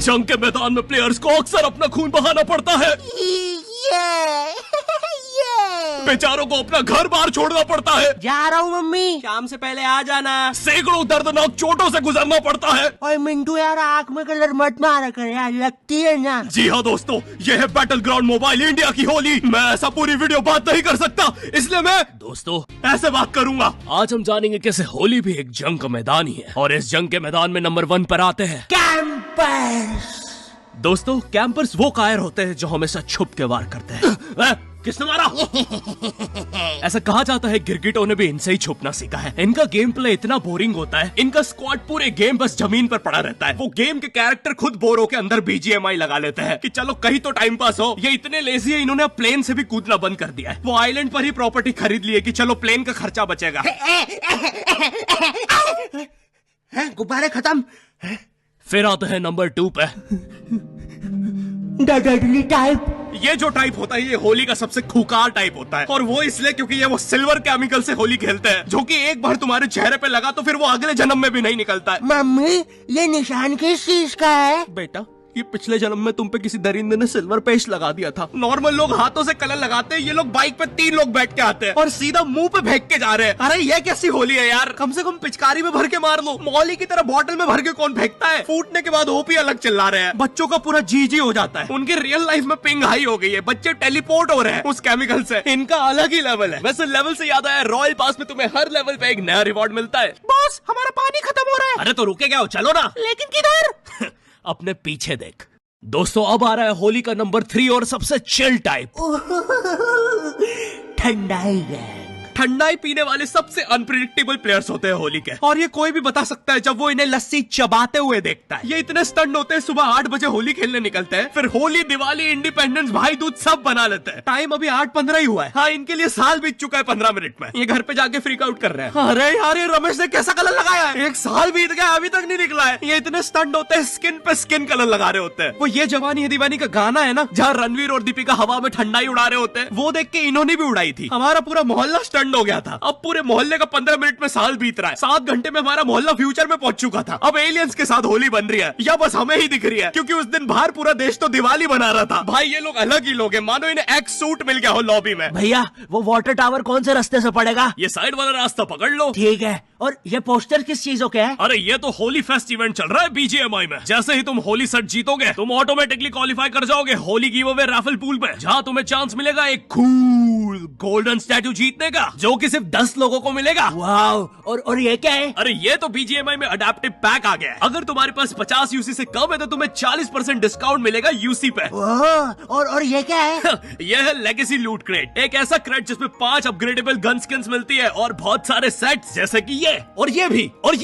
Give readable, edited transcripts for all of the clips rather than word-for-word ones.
जंग के मैदान में प्लेयर्स को अक्सर अपना खून बहाना पड़ता है। बेचारों को अपना घर बार छोड़ना पड़ता है। जा रहा हूँ मम्मी। शाम से पहले आ जाना। सैकड़ों दर्दनाक चोटों से गुजरना पड़ता है। और मिंटू यार आँख में कलर मत मारा कर यार, लगती है ना। जी हाँ दोस्तों, ये है बैटल ग्राउंड मोबाइल इंडिया की होली। मैं ऐसा पूरी वीडियो बात नहीं कर सकता, इसलिए मैं दोस्तों ऐसे बात करूंगा। आज हम जानेंगे कैसे होली भी एक जंग का मैदान ही है, और इस जंग के मैदान में नंबर 1 पर आते हैं कैंपर्स। दोस्तों कैंपर्स वो कायर होते हैं जो हमेशा छुप के वार करते हैं। किसने मारा? ऐसा कहा जाता है गिरगिटों ने भी इनसे ही छुपना सीखा है। इनका गेम प्ले इतना बोरिंग होता है, इनका स्क्वाड पूरे गेम बस जमीन पर पड़ा रहता है। वो गेम के कैरेक्टर खुद बोर होकर अंदर BGMI लगा लेते हैं कि चलो कहीं तो टाइम पास हो। ये इतने लेजी है, इन्होंने प्लेन से भी कूदना बंद कर दिया है। वो आइलैंड पर ही प्रॉपर्टी खरीद ली है कि चलो प्लेन का खर्चा बचेगा। गुब्बारे खत्म। फिर आते हैं नंबर 2 पे। Dudley type. ये जो टाइप होता है ये होली का सबसे खूंखार टाइप होता है, और वो इसलिए क्योंकि ये वो सिल्वर केमिकल से होली खेलते हैं, जो कि एक बार तुम्हारे चेहरे पे लगा तो फिर वो अगले जन्म में भी नहीं निकलता है। मम्मी ये निशान किस चीज का है? बेटा ये पिछले जन्म में तुम पे किसी दरिंदे ने सिल्वर पेस्ट लगा दिया था। नॉर्मल लोग हाथों से कलर लगाते हैं, ये लोग बाइक पे 3 लोग बैठ के आते हैं और सीधा मुंह पे फेंक के जा रहे हैं। अरे ये कैसी होली है यार, कम से कम पिचकारी में भर के मार लो। मौली की तरह बॉटल में भर के कौन फेंकता है? फूटने के बाद ओपी अलग चिल्ला रहे हैं। बच्चों का पूरा जी हो जाता है। उनकी रियल लाइफ में पिंग हाई हो गई है, बच्चे टेलीपोर्ट हो रहे हैं उस केमिकल से। इनका अलग ही लेवल है। वैसे लेवल से याद आया, रॉयल पास में तुम्हें हर लेवल पे एक नया रिवॉर्ड मिलता है। बॉस हमारा पानी खत्म हो रहा है। अरे तो रुके क्या हो, चलो ना। लेकिन किधर? अपने पीछे देख। दोस्तों अब आ रहा है होली का नंबर 3 और सबसे चिल टाइप, ठंडाई गैंग। ठंडाई पीने वाले सबसे अनप्रिडिक्टेबल प्लेयर्स होते हैं होली के, और ये कोई भी बता सकता है जब वो इन्हें लस्सी चबाते हुए देखता है। ये इतने स्टंट होते हैं, सुबह 8 बजे होली खेलने निकलते हैं, फिर होली, दिवाली, इंडिपेंडेंस, भाई दूज सब बना लेते हैं। टाइम अभी 8:15 ही हुआ है। हाँ, इनके लिए साल बीत चुका है 15 मिनट में। ये घर पे जाके फ्रीक आउट कर रहे हैं। अरे यार ये रमेश ने कैसा कलर लगाया है, 1 साल बीत गया अभी तक नहीं निकला है। ये इतने स्टंट होते हैं, स्किन पे स्किन कलर लगा रहे होते हैं। वो ये जवानी है दीवानी का गाना है ना, जहाँ रणवीर और दीपिका हवा में ठंडाई उड़ा रहे होते हैं, वो देख के इन्होंने भी उड़ाई थी। हमारा पूरा मोहल्ला स्टंट हो गया था। अब पूरे मोहल्ले का 15 मिनट में साल बीत रहा है। 7 घंटे में हमारा मोहल्ला फ्यूचर में पहुंच चुका था। अब एलियंस के साथ होली बन रही है, या बस हमें ही दिख रही है? क्योंकि उस दिन बाहर पूरा देश तो दिवाली बना रहा था। भाई ये लोग अलग ही लोग हैं, मानो इन्हें एक्स सूट मिल गया हो लॉबी में। भैया वो वाटर टावर कौन से रास्ते से पड़ेगा? ये साइड वाला रास्ता पकड़ लो। ठीक है। और ये पोस्टर किस चीजों के है? अरे ये तो होली फेस्ट इवेंट चल रहा है BGMI में। जैसे ही तुम होली सेट जीतोगे, तुम ऑटोमेटिकली क्वालिफाई कर जाओगे Holi give away Rafale pool में, जहाँ तुम्हें चांस मिलेगा एक कूल गोल्डन स्टैटू जीतने का, जो कि सिर्फ 10 लोगों को मिलेगा। वाओ। और ये क्या है? अरे ये तो BGMI में अडेप्टिव पैक आ गया है। अगर तुम्हारे पास 50 UC से कम है तो तुम्हें 40% डिस्काउंट मिलेगा UC पे। और ये क्या है? ये है लेगेसी लूट क्रेट, एक ऐसा क्रेट जिसमें 5 अपग्रेडेबल गन स्किन्स मिलती है और बहुत सारे सेट्स, जैसे कि ये और ये भी और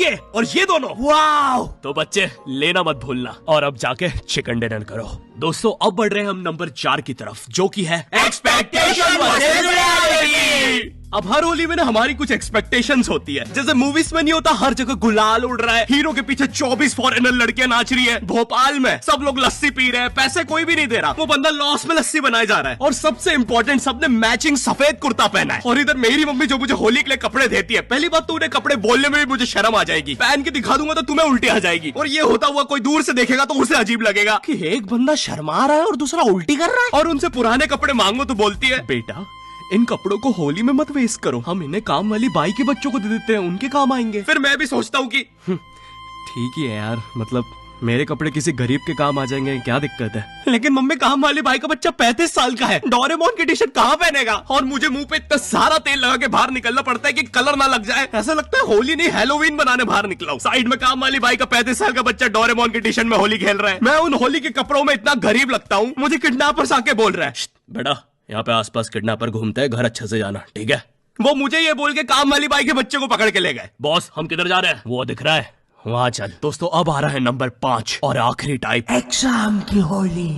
ये दोनों। वाओ। तो बच्चे लेना मत भूलना, और अब जाके चिकन डिनर करो। दोस्तों अब बढ़ रहे हैं हम नंबर 4 की तरफ, जो कि है एक्सपेक्टेशन वर्सेस रियलिटी। अब हर होली में ना हमारी कुछ एक्सपेक्टेशंस होती है। जैसे मूवीज में नहीं होता, हर जगह गुलाल उड़ रहा है, हीरो के पीछे 24 फॉरेनर लड़कियां नाच रही है, भोपाल में सब लोग लस्सी पी रहे हैं, पैसे कोई भी नहीं दे रहा, वो बंदा लॉस में लस्सी बनाया जा रहा है, और सबसे इंपॉर्टेंट सबने मैचिंग सफेद कुर्ता पहना है। और इधर मेरी मम्मी जो मुझे होली के लिए कपड़े देती है, पहली बात तो उन्हें कपड़े बोलने में भी मुझे शर्म आ जाएगी, पहन के दिखा दूंगा तो तुम्हें उल्टी आ जाएगी, और ये होता हुआ कोई दूर से देखेगा तो उसे अजीब लगेगा कि एक बंदा शर्मा रहा है और दूसरा उल्टी कर रहा है। और उनसे पुराने कपड़े मांगो तो बोलती है, बेटा इन कपड़ों को होली में मत वेस्ट करो, हम इन्हें काम वाली बाई के बच्चों को दे देते हैं, उनके काम आएंगे। फिर मैं भी सोचता हूँ कि ठीक ही है यार, मतलब मेरे कपड़े किसी गरीब के काम आ जाएंगे, क्या दिक्कत है? लेकिन मम्मी काम वाली भाई का बच्चा 35 साल का है, डोरेमोन की टी शर्ट कहाँ पहनेगा? और मुझे मुंह पे इतना सारा तेल लगा के बाहर निकलना पड़ता है कि कलर ना लग जाए। ऐसा लगता है होली नहीं हैलोवीन बनाने बाहर निकला हूं। साइड में काम वाली भाई का 35 साल का बच्चा डोरेमोन की टी शर्ट में होली खेल रहा है। मैं उन होली के कपड़ों में इतना गरीब लगता हूँ, मुझे किडनैपर्स आके बोल रहा है, बेटा यहाँ पे आसपास किडनैपर घूमते हैं, घर अच्छे से जाना, ठीक है? वो मुझे ये बोल के काम वाली बाई के बच्चे को पकड़ के ले गए। बॉस हम किधर जा रहे हैं? वो दिख रहा है, वहां चल। दोस्तों अब आ रहा है नंबर 5 और आखिरी टाइप, एग्जाम की होली।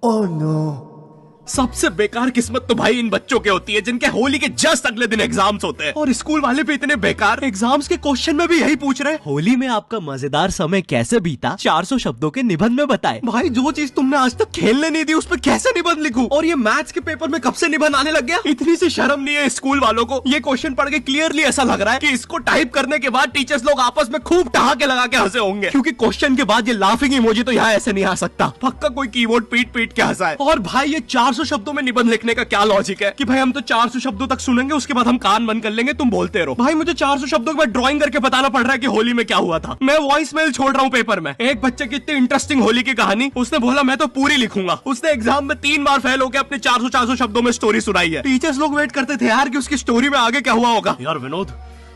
ओह नो, सबसे बेकार किस्मत तो भाई इन बच्चों के होती है जिनके होली के जस्ट अगले दिन एग्जाम्स होते हैं, और स्कूल वाले भी इतने बेकार, एग्जाम्स के क्वेश्चन में भी यही पूछ रहे हैं, होली में आपका मजेदार समय कैसे बीता 400 शब्दों के निबंध में बताएं। भाई जो चीज तुमने आज तक खेलने नहीं दी उस पर कैसे निबंध लिखूं? और ये मैथ्स के पेपर में कब से निबंध आने लग गया? इतनी सी शर्म नहीं है स्कूल वालों को? ये क्वेश्चन पढ़ के क्लियरली ऐसा लग रहा है कि इसको टाइप करने के बाद टीचर्स लोग आपस में खूब ठहाके लगा के हंसे होंगे, क्योंकि क्वेश्चन के बाद ये लाफिंग इमोजी तो यहाँ ऐसे नहीं आ सकता। पक्का कोई कीबोर्ड पीट पीट के हंसा है। और भाई ये 400 शब्दों में निबंध लिखने का क्या लॉजिक है कि भाई हम तो 400 शब्दों तक सुनेंगे उसके बाद हम कान बंद कर लेंगे, तुम बोलते रहो। भाई मुझे 400 शब्दों के बाद ड्राइंग करके बताना पड़ रहा है कि होली में क्या हुआ था। मैं वॉइस मेल छोड़ रहा हूँ पेपर में। एक बच्चे की इतनी इंटरेस्टिंग होली की कहानी, उसने बोला मैं तो पूरी लिखूंगा। उसने एग्जाम में 3 बार फेल होकर अपने 400 शब्दों में स्टोरी सुनाई है। टीचर्स लोग वेट करते थे यार कि उसकी स्टोरी में आगे क्या हुआ होगा। यार विनोद,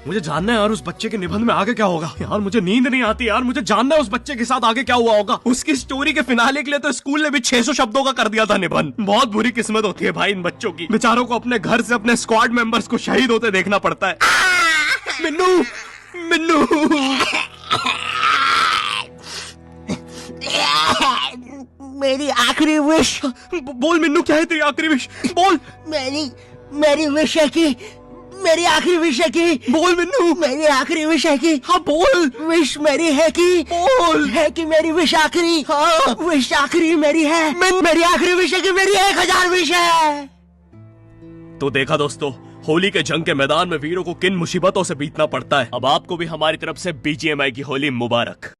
मुझे जानना है यार उस बच्चे के निबंध में आगे क्या होगा। यार मुझे नींद नहीं आती यार, मुझे जानना है उस बच्चे के साथ आगे क्या हुआ होगा। उसकी स्टोरी के फिनाले के लिए तो स्कूल ने भी 600 शब्दों का कर दिया था निबंध। बहुत बुरी किस्मत होती है भाई इन बच्चों की, बेचारों को अपने घर से अपने स्क्वाड मेंबर्स को शहीद होते देखना पड़ता है। मिन्नू मिन्नू मेरी आखिरी विश। बोल मिन्नू, क्या है तेरी आखिरी विश? बोल। मेरी विश है कि मेरी आखिरी विश है कि बोल मिन्नू। मेरी आखिरी विश है कि हाँ बोल। विश मेरी है कि बोल। है कि मेरी विश आखिरी। हाँ विश आखिरी मेरी है। मेरी आखिरी विश है कि मेरी 1000 विश है। तो देखा दोस्तों, होली के जंग के मैदान में वीरों को किन मुसीबतों से बीतना पड़ता है। अब आपको भी हमारी तरफ से BGMI की होली मुबारक।